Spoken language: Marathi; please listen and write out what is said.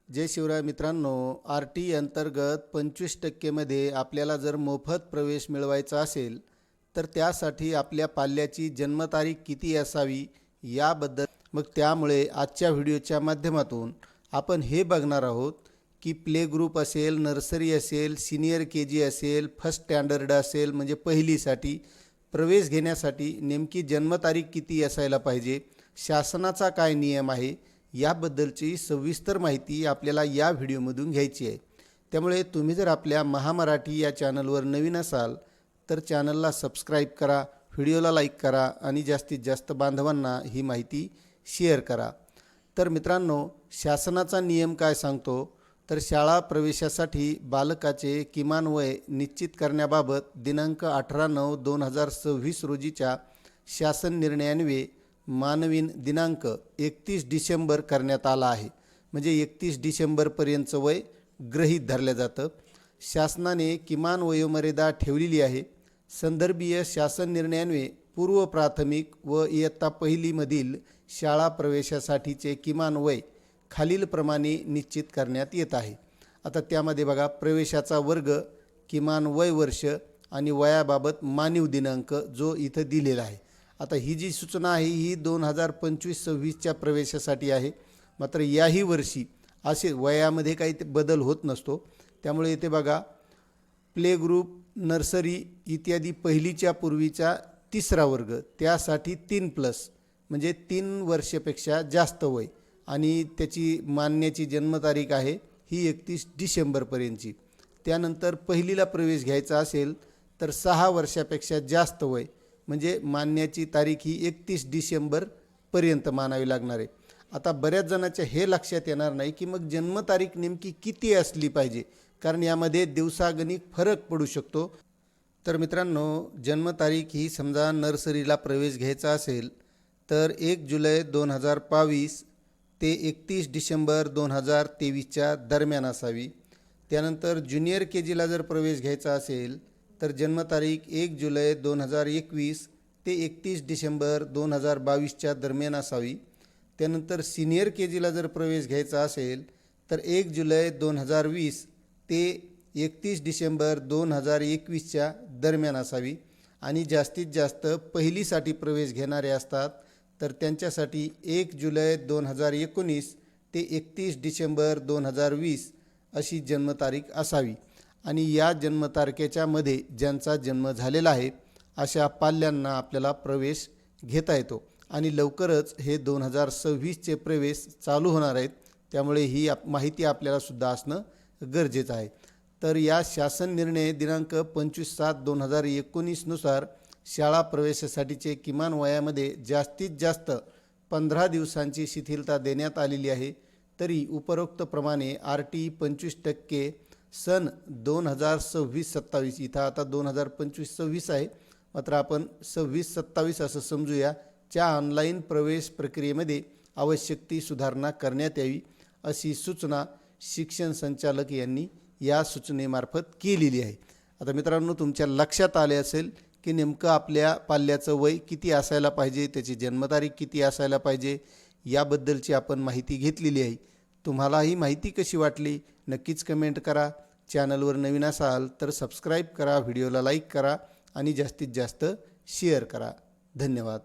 जय शिवराय मित्रांनो, RT अंतर्गत 25% मध्ये आपल्याला जर मोफत प्रवेश मिळवायचा असेल तर त्यासाठी आपल्या पाल्याची जन्मतारीख किती असावी याबद्दल त्यामुळे आजच्या व्हिडिओच्या माध्यमातून आपण हे बघणार आहोत की प्ले ग्रुप असेल, नर्सरी असेल, सीनियर KG असेल, फर्स्ट स्टँडर्ड असेल म्हणजे पहिलीसाठी प्रवेश घेण्यासाठी नेमकी जन्मतारीख किती असायला पाहिजे, शासनाचा काय नियम आहे याबद्दलची सविस्तर माहिती आपल्याला या व्हिडिओमधून घ्यायची आहे। त्यामुळे तुम्ही जर आपल्या महामराठी या चॅनलवर नवीन असाल तर चॅनलला सबस्क्राइब करा, व्हिडिओला लाईक करा आणि जास्तीत जास्त बांधवांना ही माहिती शेअर करा। तर मित्रांनो, शासनाचा नियम काय सांगतो तर शाळा प्रवेशासाठी बालकाचे किमान वय निश्चित करण्याबाबत दिनांक 18/9/2026 रोजीच्या शासन निर्णयान्वये मानवीन दिनांक 31 डिसेंबर करण्यात आला आहे। म्हणजे 31 डिसेंबरपर्यंतचं वय गृहीत धरलं जातं। शासनाने किमान वयोमर्यादा ठेवलेली आहे। संदर्भीय शासन निर्णयान्वये पूर्व प्राथमिक व इयत्ता पहिलीमधील शाळा प्रवेशासाठीचे किमान वय खालीलप्रमाणे निश्चित करण्यात येत आहे। आता त्यामध्ये बघा, प्रवेशाचा वर्ग, किमान वय वर्ष आणि वयाबाबत मानीव दिनांक जो इथं दिलेला आहे। आता ही जी सूचना आहे ही 2025-26च्या प्रवेशासाठी आहे। मात्र याही वर्षी असे वयामध्ये काही बदल होत नसतो। त्यामुळे इथे बघा, प्ले ग्रुप, नर्सरी इत्यादी पहिलीच्या पूर्वीचा तिसरा वर्ग त्यासाठी 3+ म्हणजे 3 वर्षापेक्षा जास्त वय आणि त्याची मान्याची जन्मतारीख आहे ही 31 डिसेंबरपर्यंतची। त्यानंतर पहिलीला प्रवेश घ्यायचा असेल तर 6 वर्षापेक्षा जास्त वय म्हणजे मान्याची तारीख ही 31 डिसेंबरपर्यंत मानावी लागणार आहे। आता बऱ्याच जणांच्या हे लक्षात येणार नाही की मग जन्मतारीख नेमकी किती असली पाहिजे, कारण यामध्ये दिवसागणिक फरक पडू शकतो। तर मित्रांनो, जन्मतारीख ही समजा नर्सरीला प्रवेश घ्यायचा असेल तर 1 जुलै 2022 ते 31 डिसेंबर 2023च्या दरम्यान असावी। त्यानंतर ज्युनियर KGला जर प्रवेश घ्यायचा असेल तर जन्मतारीख 1 जुलै 2021 ते 31 डिसेंबर 2022च्या दरम्यान असावी। त्यानंतर सीनियर KGला जर प्रवेश घ्यायचा असेल तर 1 जुलै 2020 ते 31 डिसेंबर 2021च्या दरम्यान असावी। आणि जास्तीत जास्त पहिलीसाठी प्रवेश घेणारे असतात तर त्यांच्यासाठी 1 जुलै 2019 ते 31 डिसेंबर 2020 अशी जन्मतारीख असावी। आणि या जन्मतारखेच्या मध्ये ज्यांचा जन्म झालेला आहे अशा पाल्यांना आपल्याला प्रवेश घेता येतो। आणि लवकरच हे 2026चे प्रवेश चालू होणार आहेत, त्यामुळे ही माहिती आपल्याला सुद्धा असणं गरजेचं आहे। तर या शासन निर्णय दिनांक 25/7/2019 नुसार शाळा प्रवेशासाठीचे किमान वयामध्ये जास्तीत जास्त 15 दिवसांची शिथिलता देण्यात आलेली आहे। तरी उपरोक्त प्रमाणे RT 25% सन 2026-27 इथं आता 2025-26 आहे, मात्र आपण 26-27 असं समजूया, च्या ऑनलाईन प्रवेश प्रक्रियेमध्ये आवश्यक ती सुधारणा करण्यात यावी अशी सूचना शिक्षण संचालक यांनी या सूचनेमार्फत केलेली आहे। आता मित्रांनो, तुमच्या लक्षात आले असेल की नेमकं आपल्या पाल्याचं वय किती असायला पाहिजे, त्याची जन्मतारीख किती असायला पाहिजे याबद्दलची आपण माहिती घेतलेली आहे। तुम्हाला ही माहिती कशी वाटली नक्कीच कमेंट करा। चॅनलवर नवीन असाल तर सबस्क्राइब करा, व्हिडिओला लाईक करा आणि जास्तीत जास्त शेअर करा। धन्यवाद।